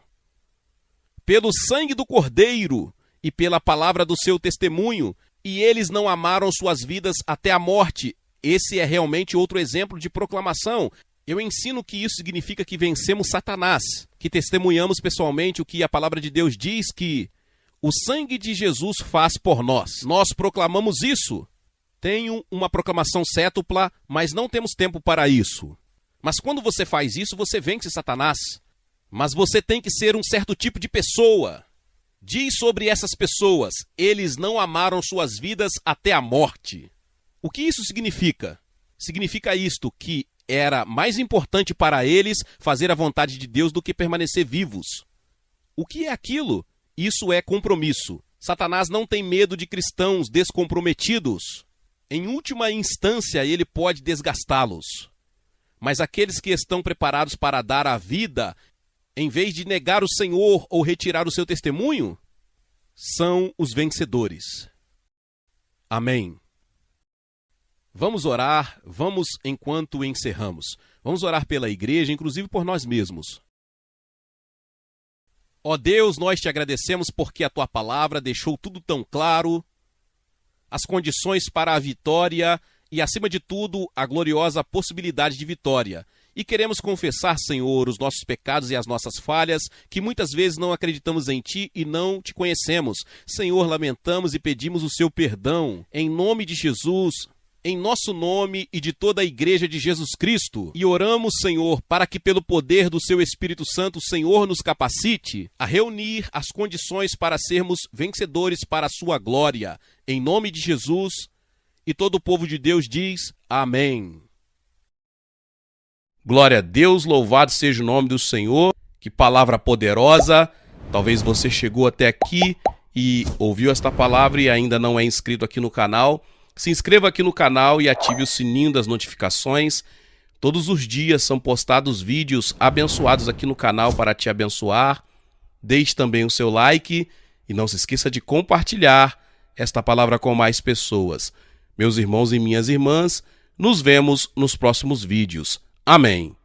Pelo sangue do Cordeiro e pela palavra do seu testemunho, e eles não amaram suas vidas até a morte. Esse é realmente outro exemplo de proclamação. Eu ensino que isso significa que vencemos Satanás, que testemunhamos pessoalmente o que a palavra de Deus diz que o sangue de Jesus faz por nós. Nós proclamamos isso. Tenho uma proclamação cétupla, mas não temos tempo para isso. Mas quando você faz isso, você vence Satanás. Mas você tem que ser um certo tipo de pessoa. Diz sobre essas pessoas: eles não amaram suas vidas até a morte. O que isso significa? Significa isto, que era mais importante para eles fazer a vontade de Deus do que permanecer vivos. O que é aquilo? Isso é compromisso. Satanás não tem medo de cristãos descomprometidos. Em última instância, ele pode desgastá-los. Mas aqueles que estão preparados para dar a vida, em vez de negar o Senhor ou retirar o seu testemunho, são os vencedores. Amém. Vamos orar, enquanto encerramos. Vamos orar pela igreja, inclusive por nós mesmos. Ó Deus, nós te agradecemos porque a tua palavra deixou tudo tão claro, as condições para a vitória e, acima de tudo, a gloriosa possibilidade de vitória. E queremos confessar, Senhor, os nossos pecados e as nossas falhas, que muitas vezes não acreditamos em Ti e não Te conhecemos. Senhor, lamentamos e pedimos o Seu perdão. Em nome de Jesus, em nosso nome e de toda a Igreja de Jesus Cristo. E oramos, Senhor, para que pelo poder do Seu Espírito Santo, o Senhor nos capacite a reunir as condições para sermos vencedores para a Sua glória. Em nome de Jesus, e todo o povo de Deus diz amém. Glória a Deus, louvado seja o nome do Senhor. Que palavra poderosa. Talvez você chegou até aqui e ouviu esta palavra e ainda não é inscrito aqui no canal. Se inscreva aqui no canal e ative o sininho das notificações. Todos os dias são postados vídeos abençoados aqui no canal para te abençoar. Deixe também o seu like e não se esqueça de compartilhar esta palavra com mais pessoas. Meus irmãos e minhas irmãs, nos vemos nos próximos vídeos. Amém.